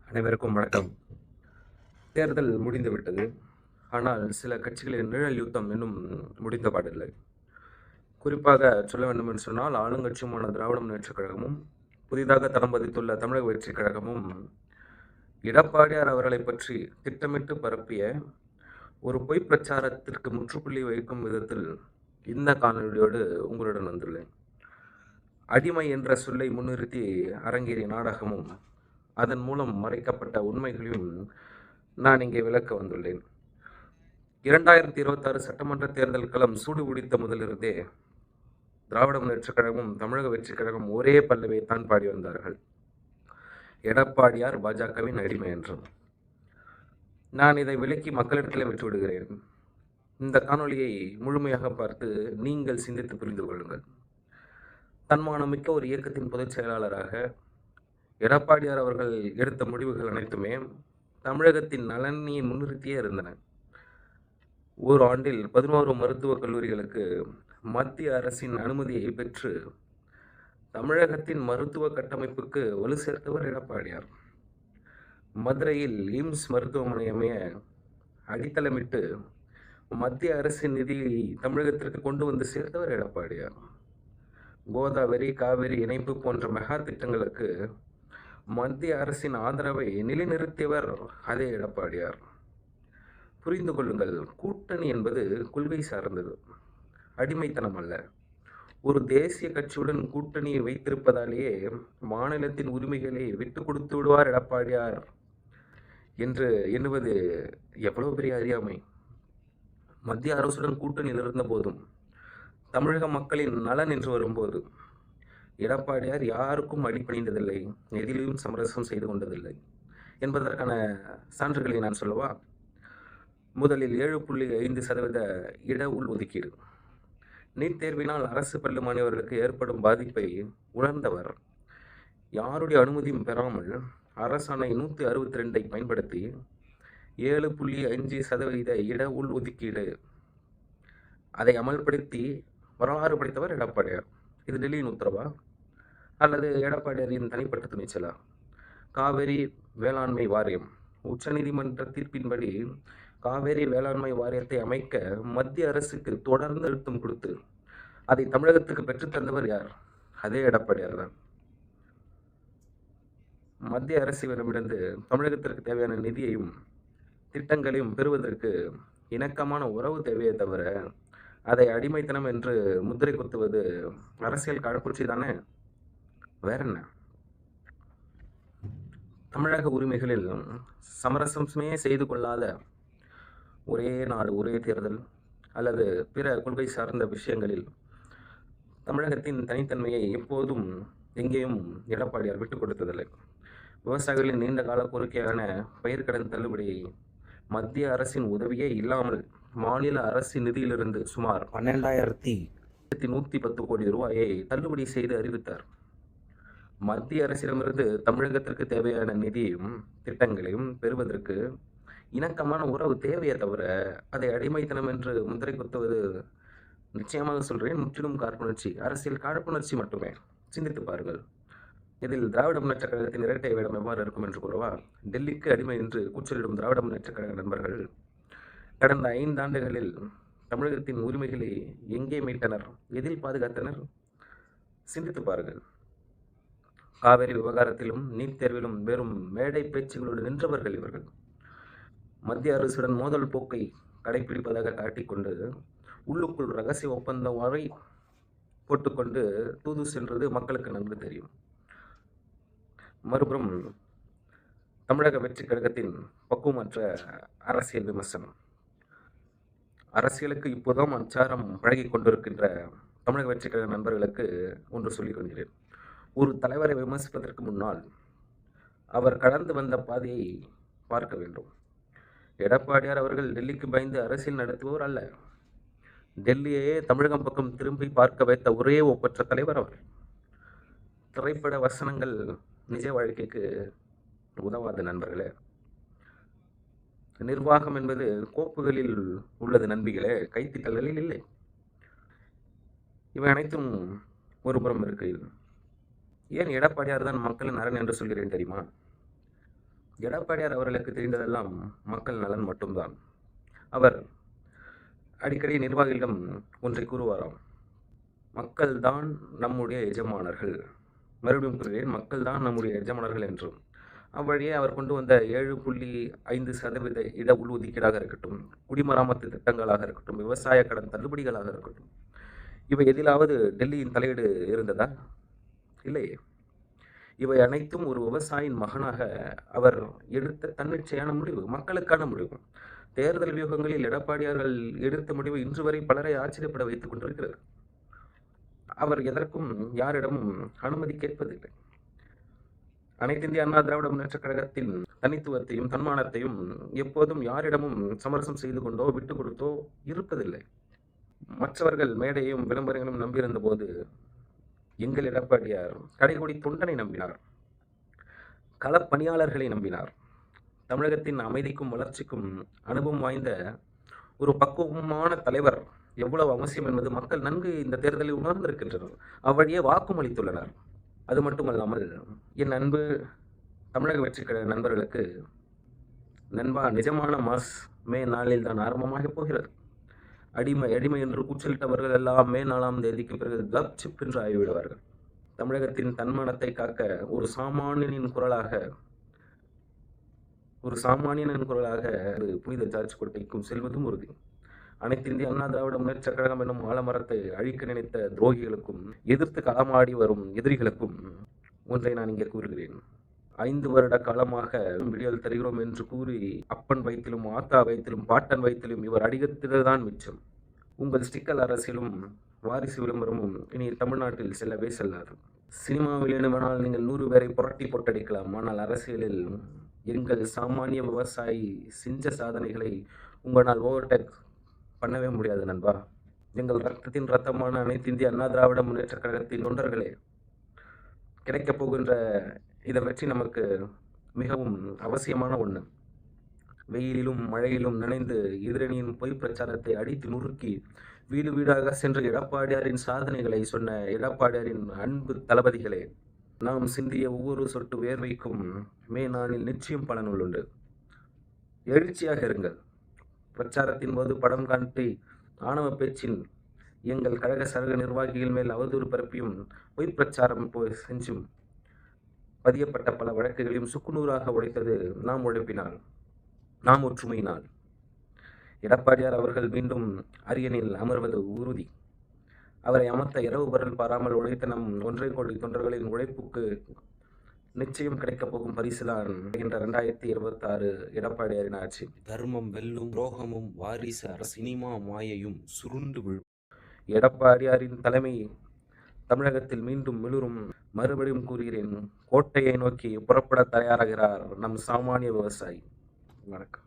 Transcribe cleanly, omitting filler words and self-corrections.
அனைவருக்கும் வணக்கம். தேர்தல் முடிந்துவிட்டது. ஆனால் சில கட்சிகளின் நிழல் யுத்தம் இன்னும் முடிந்த பாடில்லை. குறிப்பாக சொல்ல வேண்டும் என்று சொன்னால், ஆளுங்கட்சியுமான திராவிட முன்னேற்றக் கழகமும், புதிதாக தடம் பதித்துள்ள தமிழக வெற்றிக் கழகமும், எடப்பாடியார் அவர்களைப் பற்றி திட்டமிட்டு பரப்பிய ஒரு பொய்ப் பிரச்சாரத்திற்கு முற்றுப்புள்ளி வைக்கும் விதத்தில் இந்த காணொளியோடு உங்களுடன் வந்துள்ளேன். அடிமை என்ற சொல்லை முன்னிறுத்தி அரங்கேறிய நாடகமும், அதன் மூலம் மறைக்கப்பட்ட உண்மைகளையும் நான் இங்கே விளக்க வந்துள்ளேன். 2026 சட்டமன்ற தேர்தல் களம் சூடு பிடித்த முதலிருந்தே திராவிட முன்னேற்றக் கழகமும் தமிழக வெற்றிக் கழகம் ஒரே பல்லவியை தான் பாடி வந்தார்கள். எடப்பாடியார் பாஜகவின் அடிமை என்றும். நான் இதை விலக்கி மக்களிடத்தில் விட்டு விடுகிறேன். இந்த காணொளியை முழுமையாக பார்த்து நீங்கள் சிந்தித்து புரிந்து கொள்ளுங்கள். தன்மானமிக்க ஒரு இயக்கத்தின் பொதுச் செயலாளராக எடப்பாடியார் அவர்கள் எடுத்த முடிவுகள் அனைத்துமே தமிழகத்தின் நலனை முன்னிறுத்தியே இருந்தன. ஒரு ஆண்டில் 11 மருத்துவக் கல்லூரிகளுக்கு மத்திய அரசின் அனுமதியை பெற்று தமிழகத்தின் மருத்துவ கட்டமைப்புக்கு வலு சேர்த்தவர் எடப்பாடியார். மதுரையில் எய்ம்ஸ் மருத்துவமனை அமைய அடித்தளமிட்டு மத்திய அரசின் நிதியை தமிழகத்திற்கு கொண்டு வந்து சேர்த்தவர் எடப்பாடியார். கோதாவரி, காவிரி இணைப்பு போன்ற மெகா திட்டங்களுக்கு மத்திய அரசின் ஆதரவை நிலைநிறுத்தியவர் அதே எடப்பாடியார். புரிந்து கொள்ளுங்கள், கூட்டணி என்பது கொள்கை சார்ந்தது, அடிமைத்தனம் அல்ல. ஒரு தேசிய கட்சியுடன் கூட்டணியை வைத்திருப்பதாலேயே மாநிலத்தின் உரிமைகளை விட்டு கொடுத்து விடுவார் எடப்பாடியார் என்று எண்ணுவது எவ்வளவு பெரிய அறியாமை. மத்திய அரசுடன் கூட்டணியில் இருந்த போதும் தமிழக மக்களின் நலன் என்று வரும்போது எடப்பாடியார் யாருக்கும் அடிபணிந்ததில்லை, எதிலும் சமரசம் செய்து கொண்டதில்லை என்பதற்கான சான்றுகளை நான் சொல்லவா? முதலில் 7.5% இட உள் ஒதுக்கீடு. நீட் தேர்வினால் அரசு பள்ளி மாணவர்களுக்கு ஏற்படும் பாதிப்பை உணர்ந்தவர் யாருடைய அனுமதியும் பெறாமல் அரசாணை 162 பயன்படுத்தி 7.5% இட உள் ஒதுக்கீடு அதை அமல்படுத்தி வரலாறு படைத்தவர் எடப்பாடியார். இது டெல்லியின் உத்தரவா அல்லது எடப்பாடியாரின் தனிப்பட்ட துணிச்சலா? காவிரி வேளாண்மை வாரியம். உச்சநீதிமன்ற தீர்ப்பின்படி காவேரி வேளாண்மை வாரியத்தை அமைக்க மத்திய அரசுக்கு தொடர்ந்து அழுத்தம் கொடுத்து அதை தமிழகத்துக்கு பெற்றுத்தந்தவர் யார்? அதே எடப்பாடியார் தான். மத்திய அரசிடமிருந்து தமிழகத்திற்கு தேவையான நிதியையும் திட்டங்களையும் பெறுவதற்கு இணக்கமான உறவு தேவையே தவிர அதை அடிமைத்தனம் என்று முத்திரை குத்துவது அரசியல் காழ்ப்புணர்ச்சி தானே, வேற என்ன? தமிழக உரிமைகளில் சமரசமே செய்து கொள்ளாத ஒரே நாடு, ஒரே தேர்தல் அல்லது பிற கொள்கை சார்ந்த விஷயங்களில் தமிழகத்தின் தனித்தன்மையை எப்போதும் எங்கேயும் எடப்பாடியார் விட்டுக் கொடுத்ததில்லை. விவசாயிகளின் நீண்ட கால கோரிக்கையான பயிர்க்கடன் தள்ளுபடியை மத்திய அரசின் உதவியே இல்லாமல் மாநில அரசின் நிதியிலிருந்து சுமார் 12,110 கோடி ரூபாயை தள்ளுபடி செய்து அறிவித்தார். மத்திய அரசிடமிருந்து தமிழகத்திற்கு தேவையான நிதியையும் திட்டங்களையும் பெறுவதற்கு இணக்கமான உறவு தேவையே தவிர அதை அடிமைத்தனம் என்று முத்திரை குத்துவது, நிச்சயமாக சொல்கிறேன், முற்றிலும் காழ்ப்புணர்ச்சி, அரசியல் காழ்ப்புணர்ச்சி மட்டுமே. சிந்தித்து பாருங்கள். இதில் திராவிட முன்னேற்ற கழகத்தின் இரட்டை வேடம் எவ்வாறு இருக்கும் என்று கூறவா? டெல்லிக்கு அடிமை என்று கூச்சலிடும் திராவிட முன்னேற்ற கழக நண்பர்கள் கடந்த 5 ஆண்டுகளில் தமிழகத்தின் உரிமைகளை எங்கே மீட்டனர், எதில் பாதுகாத்தனர்? சிந்தித்து பாருங்கள். காவிரி விவகாரத்திலும் நீட் தேர்விலும் வெறும் மேடை பேச்சுகளோடு நின்றவர்கள் இவர்கள். மத்திய அரசுடன் மோதல் போக்கை கடைபிடிப்பதாக காட்டிக்கொண்டு உள்ளுக்குள் ரகசிய ஒப்பந்தம் வரை போட்டுக்கொண்டு தூது சென்றது மக்களுக்கு நன்கு தெரியும். மறுபுறம் தமிழக வெற்றிக் கழகத்தின் பக்குவமற்ற அரசியல் விமர்சனம். அரசியலுக்கு இப்போதும் அச்சாரம் பழகி கொண்டிருக்கின்ற தமிழக வெற்றிக் கழக நண்பர்களுக்கு ஒன்று சொல்லிக் கொள்கிறேன். ஒரு தலைவரை விமர்சிப்பதற்கு முன்னால் அவர் கடந்து வந்த பாதையை பார்க்க வேண்டும். எடப்பாடியார் அவர்கள் டெல்லிக்கு பயந்து அரசியல் நடத்துபவர் அல்ல. டெல்லியையே தமிழகம் பக்கம் திரும்பி பார்க்க வைத்த ஒரே ஒப்பற்ற தலைவர் அவர். திரைப்பட வசனங்கள் நிஜ வாழ்க்கைக்கு உதவாத நண்பர்களே. நிர்வாகம் என்பது கோப்புகளில் உள்ளது நண்பிகளே, கைத்திட்டல்களில் இல்லை. இவை அனைத்தும் ஒரு புறம் இருக்கையில் ஏன் எடப்பாடியார் தான் மக்களின் அரண் என்று சொல்கிறேன் தெரியுமா? எடப்பாடியார் அவர்களுக்கு தெரிந்ததெல்லாம் மக்கள் நலன் மட்டும்தான். அவர் அடிக்கடி நிர்வாகிகளிடம் ஒன்றை கூறுவாராம்: மக்கள் தான் நம்முடைய எஜமானர்கள். மறுபடியும் கூறுகிறேன், மக்கள் தான் நம்முடைய எஜமானர்கள் என்றும். அவ்வழியே அவர் கொண்டு வந்த 7.5% இட உள்ஒதுக்கீடாக இருக்கட்டும், குடிமராமத்து திட்டங்களாக இருக்கட்டும், விவசாய கடன் தள்ளுபடிகளாக இருக்கட்டும், இவை எதிலாவது டெல்லியின் தலையீடு இருந்ததா? இல்லையே. இவை அனைத்தும் ஒரு விவசாயியின் மகனாக அவர் எடுத்த தன்னிச்சையான முடிவு, மக்களுக்கான முடிவு. தேர்தல் வியூகங்களில் எடப்பாடியார்கள் எடுத்த முடிவு இன்று வரை பலரை ஆச்சரியப்பட வைத்துக் கொண்டிருக்கிறது. அவர் எதற்கும் யாரிடமும் அனுமதி கேட்பதில்லை. அனைத்து இந்திய அண்ணா திராவிட முன்னேற்ற கழகத்தின் தனித்துவத்தையும் தன்மானத்தையும் எப்போதும் யாரிடமும் சமரசம் செய்து கொண்டோ விட்டு கொடுத்தோ இருப்பதில்லை. மற்றவர்கள் மேடையும் விளம்பரங்களும் நம்பியிருந்த போது எங்கள் எடப்பாடியார் கடைகோடி தொண்டனை நம்பினார், களப்பணியாளர்களை நம்பினார். தமிழகத்தின் அமைதிக்கும் வளர்ச்சிக்கும் அனுபவம் வாய்ந்த ஒரு பக்குவமான தலைவர் எவ்வளவு அவசியம் என்பது மக்கள் நன்கு இந்த தேர்தலில் உணர்ந்திருக்கின்றனர். அவ்வழியே வாக்கும் அளித்துள்ளனர். அது மட்டுமல்லாமல், என் அன்பு தமிழக வெற்றிக்கழக நண்பர்களுக்கு, நண்பா, நிஜமான மாஸ் மே 4 தான் ஆரம்பமாக போகிறது. அடிமை அடிமை என்று கூச்சலிட்டவர்கள் எல்லாம் மே 4ஆம் தேதிக்கு பிறகு கப் சிப் என்று ஆகிவிடுவார்கள். தமிழகத்தின் தன்மானத்தை காக்க ஒரு சாமானியனின் குரலாக புனித ஜார்ஜ் கோட்டைக்கும் செல்வதும் உறுதி. அனைத்து இந்திய அண்ணா திராவிட முன்னேற்ற கழகம் என்னும் ஆலமரத்தை அழிக்க நினைத்த துரோகிகளுக்கும் எதிர்த்து களமாடி வரும் எதிரிகளுக்கும் ஒன்றை நான் இங்கே கூறுகிறேன். 5 வருட காலமாக விடியல் தருகிறோம் என்று கூறி அப்பன் வயிற்றிலும் ஆத்தா வயிற்றிலும் பாட்டன் வயிற்றிலும் இவர் அடிகத்தில்தான் மிச்சம். உங்கள் ஸ்டிக்கர் அரசியலும் வாரிசு விளம்பரமும் இனி தமிழ்நாட்டில் செல்லவே செல்லாது. சினிமாவில் வேணுமானால் நீங்கள் 100 பேரை புரட்டி போட்டடிக்கலாம். ஆனால் அரசியலில் எங்கள் சாமானிய விவசாயி செஞ்ச சாதனைகளை உங்களால் ஓவர்டேக் பண்ணவே முடியாது நண்பா. எங்கள் ரத்தத்தின் ரத்தமான அனைத்து இந்திய அண்ணா திராவிட முன்னேற்ற கழகத்தின் தொண்டர்களே, கிடைக்கப் போகின்ற இதை வெற்றி நமக்கு மிகவும் அவசியமான ஒன்று. வெயிலிலும் மழையிலும் நனைந்து எதிரணியின் பொய் பிரச்சாரத்தை அடித்து நுறுக்கி வீடு வீடாக சென்று எடப்பாடியாரின் சாதனைகளை சொன்ன எடப்பாடியாரின் அன்பு தளபதிகளே, நாம் சிந்திய ஒவ்வொரு சொட்டு வேர்வைக்கும் மே 4 நிச்சயம் பலன் உண்டு. எழுச்சியாக இருங்கள். பிரச்சாரத்தின் போது படம் காட்டி ஆணவ பேச்சின் எங்கள் கழக சரக நிர்வாகிகள் மேல் அவதூறு பரப்பியும் பொய் பிரச்சாரம் செஞ்சும் பதியப்பட்ட பல வழக்குகளையும் சுக்குநூறாக உடைத்தது நாம் உழைப்பினால், நாம் ஒற்றுமையினால். எடப்பாடியார் அவர்கள் மீண்டும் அரியணையில் அமர்வது உறுதி. அவரை அமர்த்த இரவு பரல் பாராமல் உழைத்த நம் 1.5 கோடி தொண்டர்களின் உழைப்புக்கு நிச்சயம் கிடைக்கப் போகும் பரிசுதான் என்ற 2026 எடப்பாடியாரின் ஆட்சி. தர்மம் வெல்லும், துரோகமும் வாரிசு சினிமா மாயையும் சுருண்டு விழும். எடப்பாடியாரின் தலைமை தமிழகத்தில் மீண்டும் மிளிரும். மறுபடியும் கூறுகிறேன், கோட்டையை நோக்கி புறப்பட தயாராகிறார் நம் சாமானிய விவசாயி. வணக்கம்.